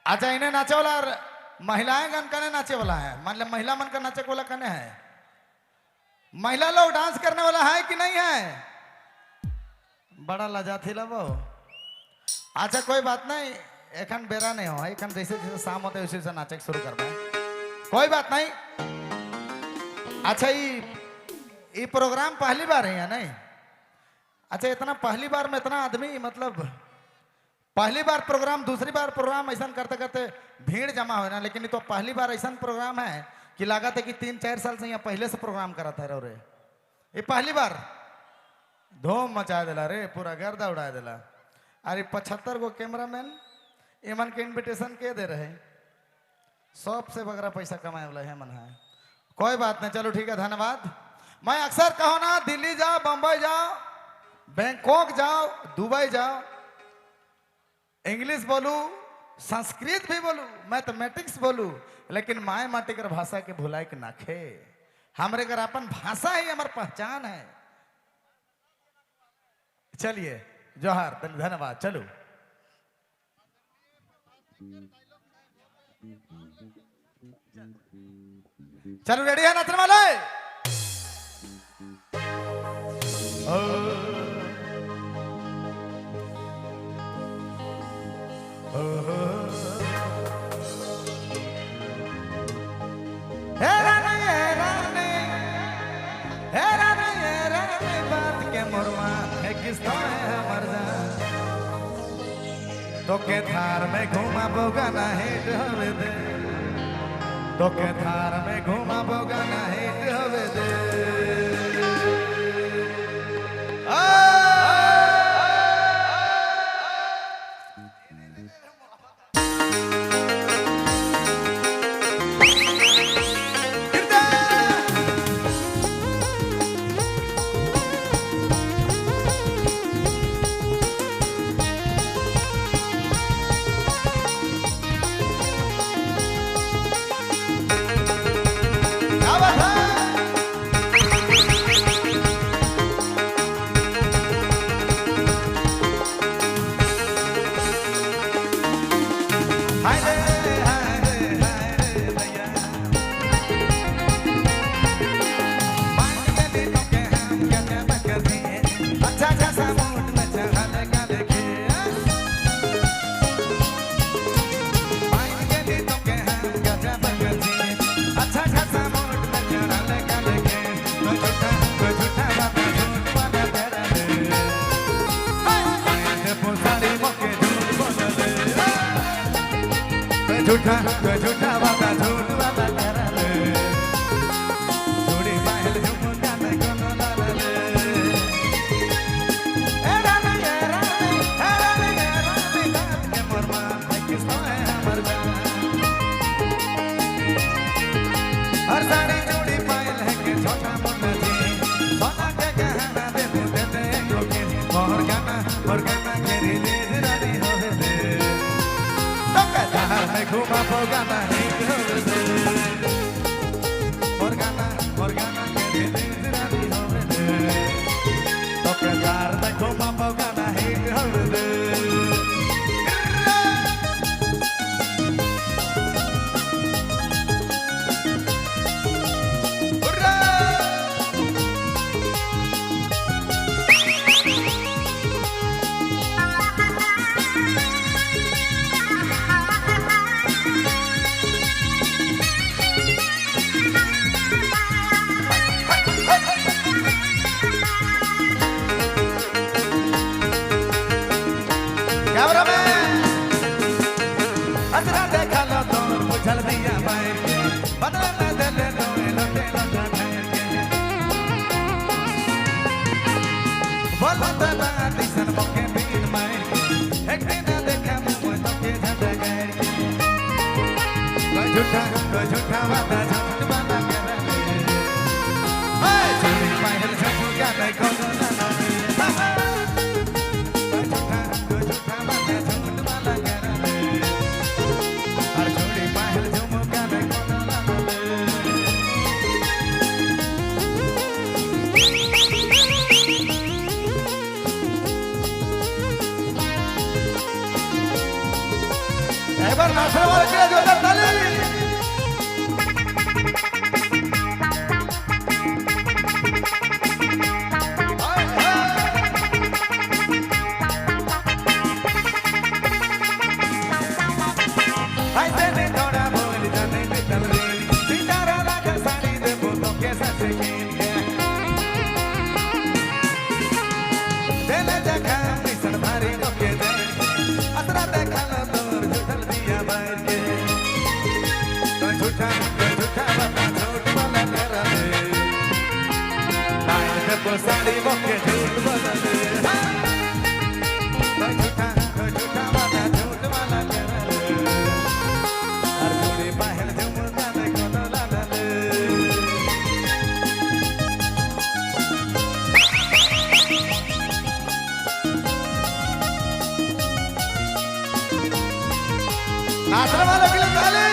अच्छा इन्हें नाचे वाला महिलाएं गन कने नाचे वाला है, मतलब महिला मन का नाचे वाला कने है? महिला लोग डांस करने वाला है कि नहीं है? बड़ा लजा थी वो। अच्छा कोई बात नहीं, एखन बेरा नहीं हो, एखन जैसे जैसे शाम होते उसी से नाचे शुरू करना है, कोई बात नहीं। अच्छा ये प्रोग्राम पहली बार है या नहीं? अच्छा इतना पहली बार में इतना आदमी, मतलब पहली बार प्रोग्राम, दूसरी बार प्रोग्राम ऐसा करते करते भीड़ जमा हो ना, लेकिन ये तो पहली बार ऐसा प्रोग्राम है कि लागत है कि 3-4 साल से यहाँ पहले से प्रोग्राम करा था रे। ये पहली बार धूम मचा दिला रे, पूरा गर्दा उड़ा दिला। अरे 75 गो कैमरामैन एमन के इन्विटेशन के दे रहे, सबसे बगरा पैसा कमाए वाला है मन है। कोई बात नहीं, चलो ठीक है, धन्यवाद। मैं अक्सर कहो ना, दिल्ली जाओ, बंबई जाओ, बैंकॉक जाओ, दुबई जाओ, इंग्लिश बोलू, संस्कृत भी बोलू, मैथमेटिक्स बोलू, लेकिन माए माटी कर भाषा के भुलाई के नाखे। हमारे घर अपन भाषा ही हमारी पहचान है। चलिए जोहार, धन्यवाद। चलो चलो, रेडी है नाचने वाले? बात के मुरवान है किस्तो है मर जा, तो के थार में घुमा बोगा ना हेट हवे दे, तो के थार में घुमा बोगा ना हेट हवे दे। झूठा झूठा वादा झूठ वादा करा ले, जोड़ी महल झुमका न कोनो लाला ले। ए रानी बात के मोरमा है किस्तो है हमर जान, हर साड़ी जोड़ी पायल है के छोटा मोटा जी, सोना के गहना दे दे लोगे, मोर गाना के रिलीज रानी होवे दे, तो कहता है घुमा पोगा ना हिट होवे दे, मोर गाना के रिलीज रानी होवे दे, तो कहता है घुमा पोगा ना हिट होवे दे। झूठा वादा झूठ वादा करा ले, जोड़ी महल झुमका न कोनो लाला ले, झूठा वादा झूठ वादा करा ले, और जोड़ी महल झुमका न कोनो लाला ले। और नाचने वाले के लिए जोरदार ताली। साड़ी मौके झूठ बदले झूठा वाला झूठ वाला कर और थोड़ी बाहर झुमका ने कोनो लाले नाचने वालों के लिए ताली।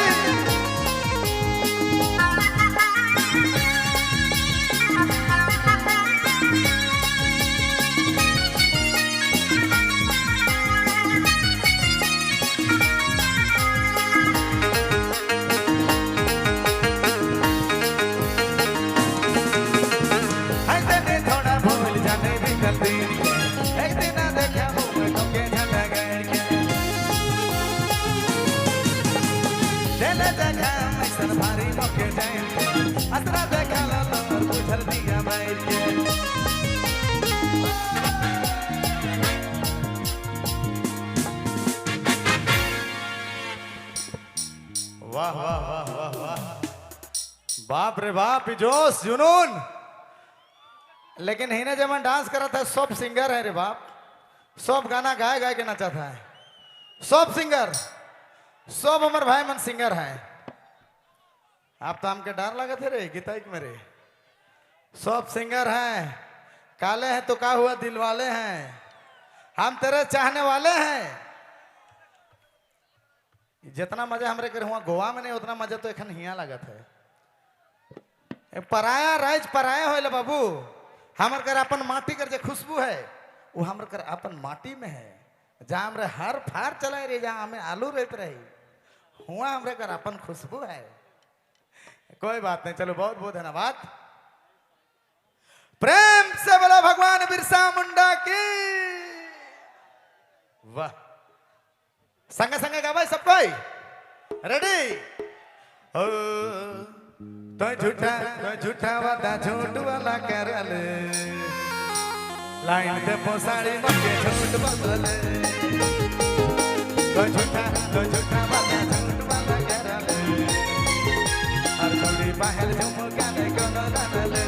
वाह वाह वाह वाह वाह, बाप रे बाप, जोश जुनून। लेकिन हिने जब डांस करा था सब सिंगर है रे बाप, सब गाना गाए गाए के नचाता है, सब सिंगर, सब अमर भाई मन सिंगर है। आप तो हमके डर लगा थे रे गीता एक मेरे, सब सिंगर हैं, काले हैं तो का हुआ दिल वाले हैं, हम तेरे चाहने वाले हैं। जितना मजा हमरे कर हुआ गोवा में नहीं उतना मजा तो एखन हिया लगा था। पराया राज पराया होले बाबू, हमर कर अपन माटी कर जे खुशबू है वो हमर कर अपन माटी में है। जहाँ हमरे हर फार चलाए रे, जहाँ हमें आलू रहते रही हुआ हमरे कर अपन खुशबू है। कोई बात नहीं, चलो बहुत बहुत धन्यवाद। प्रेम से बोला भगवान बिरसा मुंडा की वाह। संगे संगे गा भाई सब कोई रेडी। तो झूठा वादा झूठ वाला कर ले, लाइन पे पोसाड़ी मके झूठ बदले। तो झूठा वादा झूठ वाला कर ले, और थोड़ी बाहर झुमका ने कोनो लाले।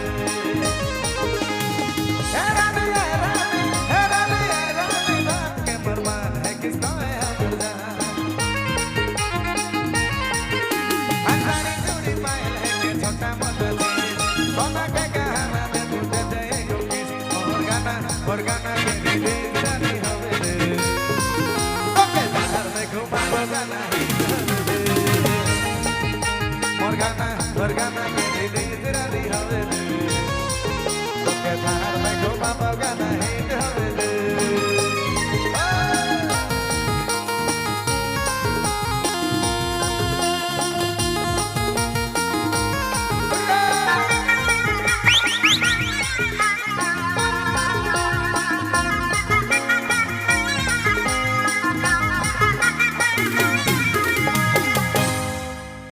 Morgana que te dirá di hove, lo que bajar me coma pagana.